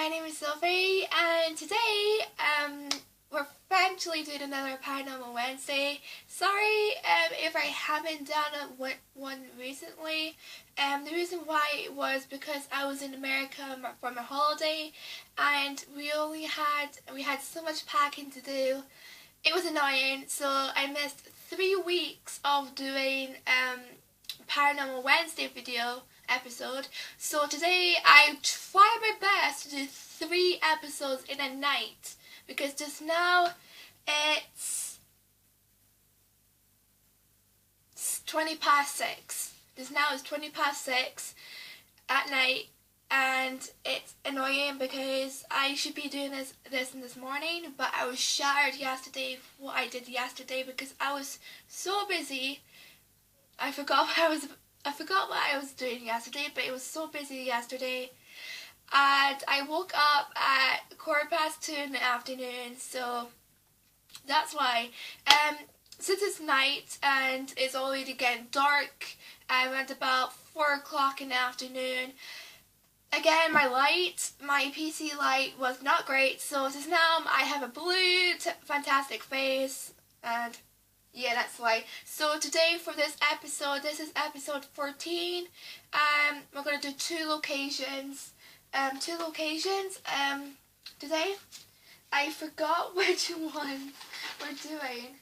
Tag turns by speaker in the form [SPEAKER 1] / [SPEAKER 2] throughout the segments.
[SPEAKER 1] my name is Sophie, and today we're eventually doing another Paranormal Wednesday. Sorry if I haven't done one recently. The reason why was because I was in America for my holiday, and we had so much packing to do. It was annoying, so I missed 3 weeks of doing Paranormal Wednesday episode. So today I try my best to do 3 episodes in a night, because just now it's 6. Just now it's 6 at night, and it's annoying because I should be doing this morning, but I was shattered yesterday what I did yesterday because I was so busy. I forgot what I was doing yesterday, but it was so busy yesterday. And I woke up at 2:15 in the afternoon, so that's why. Since it's night and it's already getting dark, I went about 4 o'clock in the afternoon. Again, my PC light was not great, so since now I have a blue fantastic face, and yeah, that's why. So today for this episode, this is episode 14. We're gonna do 2 locations. Today. I forgot which one we're doing.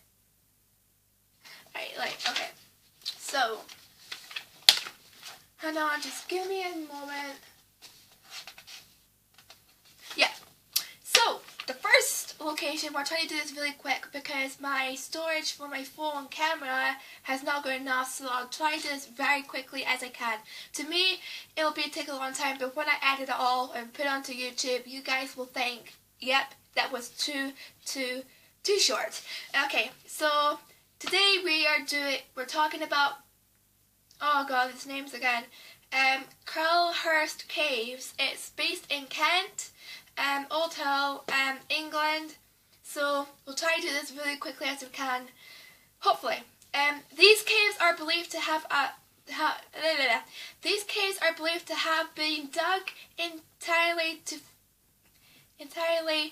[SPEAKER 1] Okay. So, hold on, just give me a moment. Yeah. So, the first location, we're trying to do this really quick because my storage for my phone camera has not good enough, so I'll try to do this very quickly as I can. To me, it'll take a long time, but when I edit it all and put it onto YouTube, you guys will think, yep, that was too short. Okay, so today we're talking about, oh god, these names again, Chislehurst Caves. It's based in Kent, Old Hill, England. So we'll try to do this really quickly as we can, hopefully. These caves are believed to have been dug entirely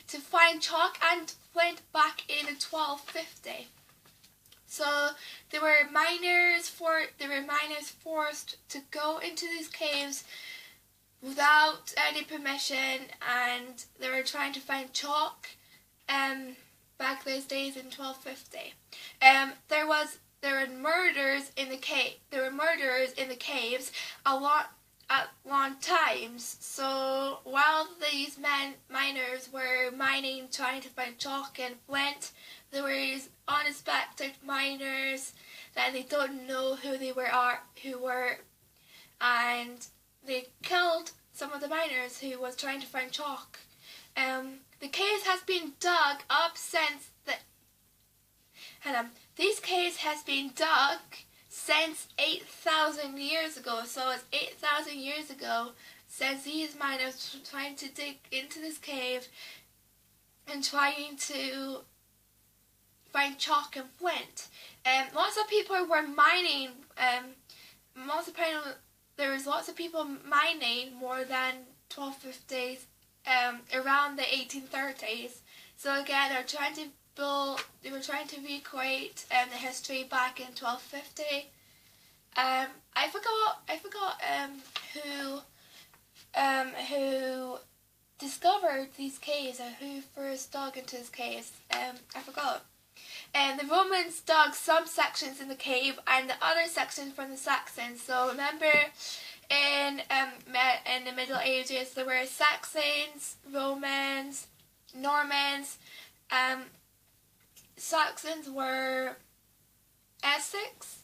[SPEAKER 1] to find chalk and flint back in 1250. So there were miners forced to go into these caves without any permission, and they were trying to find chalk back those days in 1250. There were murders in the caves at long times. So while these miners were mining, trying to find chalk and flint, there was unexpected miners that they don't know who were, and they killed some of the miners who was trying to find chalk. The caves has been dug up since these caves has been dug since 8,000 years ago. So it's 8,000 years ago since these miners were trying to dig into this cave and trying to find chalk and flint. Lots of people were mining. There was lots of people mining more than 1250s, around the 1830s. So again, they were trying to recreate the history back in 1250. I forgot who discovered these caves or who first dug into these caves. I forgot. The Romans dug some sections in the cave and the other sections from the Saxons. So remember, in the Middle Ages, there were Saxons, Romans, Normans. Saxons were Essex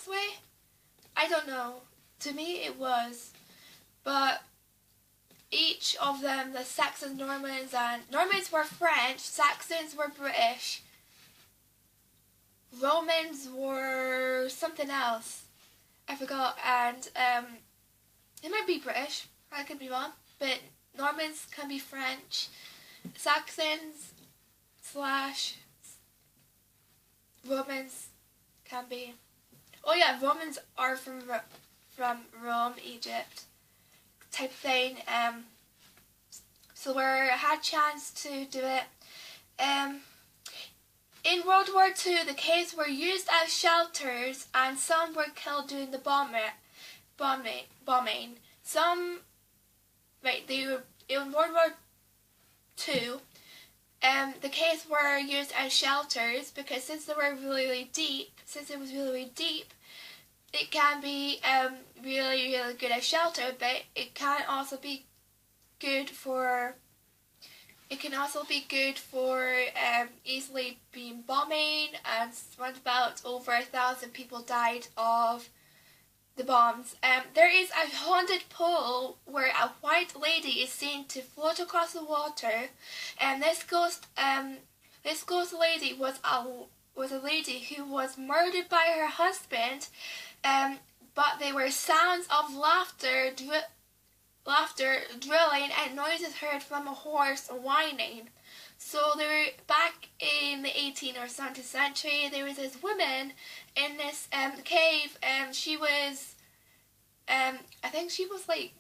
[SPEAKER 1] way? I don't know. To me it was. But each of them, the Saxons, Normans were French, Saxons were British, Romans were something else. I forgot, and it might be British, I could be wrong, but Normans can be French, Saxons / Romans can be, oh yeah, Romans are from Rome, Egypt type thing. so we had chance to do it. In World War II, the caves were used as shelters, and some were killed during the bombing. Some, they were in World War II. The caves were used as shelters because since it was really deep, it can be really good as shelter, but it can also be good for easily being bombing, and around about over 1,000 people died of the bombs. There is a haunted pool where a white lady is seen to float across the water, and this ghost lady was a lady who was murdered by her husband, but there were sounds of laughter, drilling, and noises heard from a horse whining. So they were back in the 18th or 17th century. There was this woman in this cave, and she was, I think she was like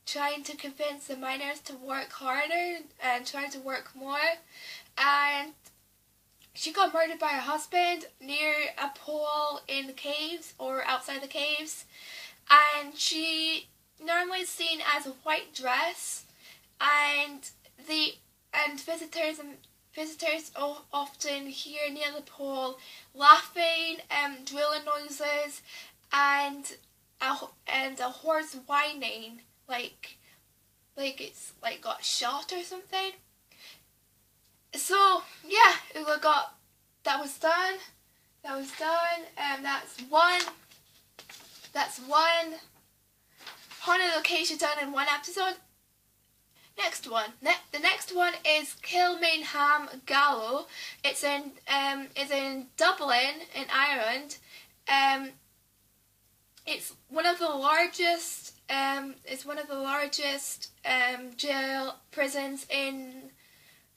[SPEAKER 1] trying to convince the miners to work harder and trying to work more, and she got murdered by her husband near a pool in the caves or outside the caves, and she normally is seen as a white dress, and visitors often hear near the pool laughing, drilling noises, and a horse whining, like it's like got shot or something. So yeah, that was done, and that's one haunted location done in one episode. Next one. The next one is Kilmainham Gaol. It's in Dublin in Ireland. It's one of the largest. Jail prisons in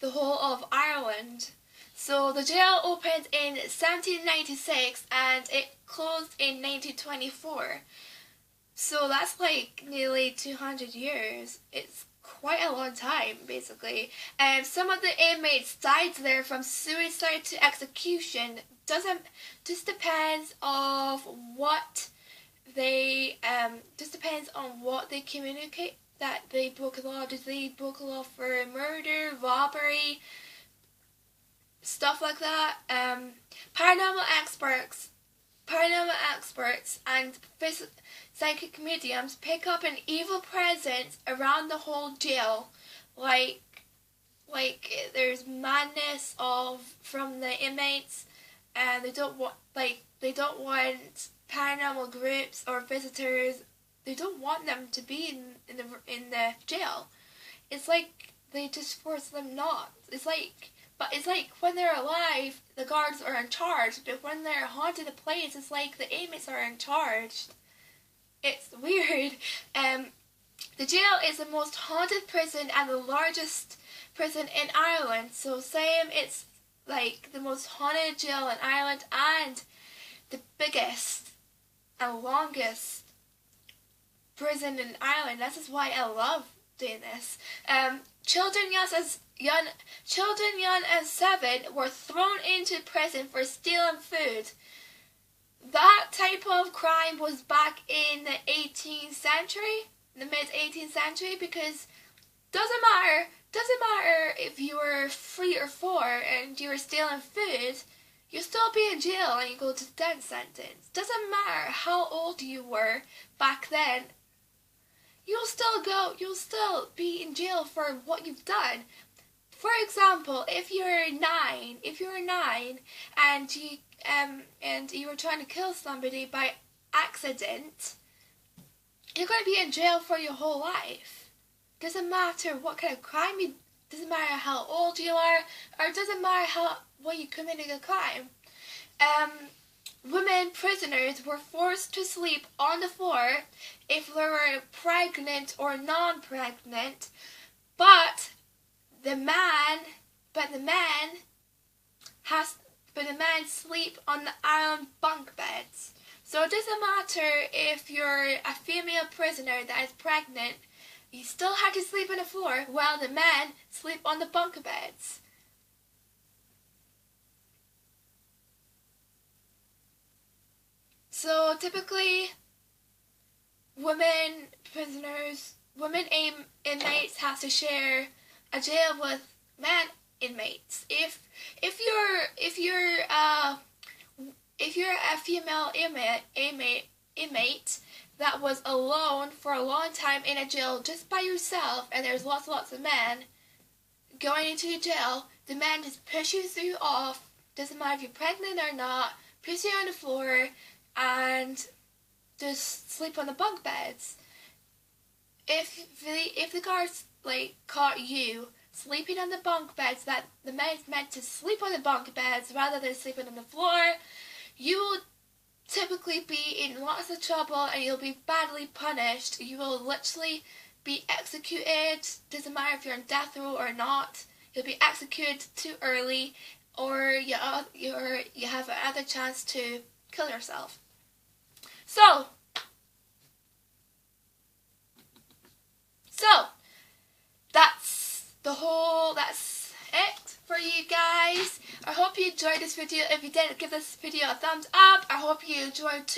[SPEAKER 1] the whole of Ireland. So the jail opened in 1796 and it closed in 1924. So that's like nearly 200 years. It's quite a long time, basically. Some of the inmates died there from suicide to execution. Just depends on what they communicate. That they broke the law. Did they broke the law for murder, robbery, stuff like that? Paranormal experts and psychic mediums pick up an evil presence around the whole jail, like there's madness from the inmates, and they don't want paranormal groups or visitors. They don't want them to be in the jail. It's like they just force them not. It's like when they're alive, the guards are in charge, but when they're haunted the place, it's like the inmates are in charge. It's weird. The jail is the most haunted prison and the largest prison in Ireland. So it's like the most haunted jail in Ireland and the biggest and longest prison in Ireland. This is why I love doing this. Children young as 7 were thrown into prison for stealing food. That type of crime was back in the 18th century, the mid 18th century, because doesn't matter if you were 3 or 4 and you were stealing food, you'll still be in jail and you go to the death sentence. Doesn't matter how old you were back then, you'll still be in jail for what you've done. For example, if you're 9 and you were trying to kill somebody by accident, you're going to be in jail for your whole life. Doesn't matter what kind of crime doesn't matter how old you are, or it doesn't matter what you committed a crime. Women prisoners were forced to sleep on the floor if they were pregnant or non-pregnant, but the man sleep on the iron bunk beds. So it doesn't matter if you're a female prisoner that is pregnant you still have to sleep on the floor while the men sleep on the bunk beds. So typically, women inmates have to share a jail with men inmates. If you're a female inmate that was alone for a long time in a jail just by yourself, and there's lots of men going into your jail, the men just push you off. Doesn't matter if you're pregnant or not. Push you on the floor and just sleep on the bunk beds. If the guards caught you sleeping on the bunk beds that the men's meant to sleep on the bunk beds rather than sleeping on the floor, you will typically be in lots of trouble and you'll be badly punished. You will literally be executed. Doesn't matter if you're on death row or not. You'll be executed too early, or you have another chance to kill yourself. So that's it for you guys. I hope you enjoyed this video. If you did, give this video a thumbs up. I hope you enjoyed too.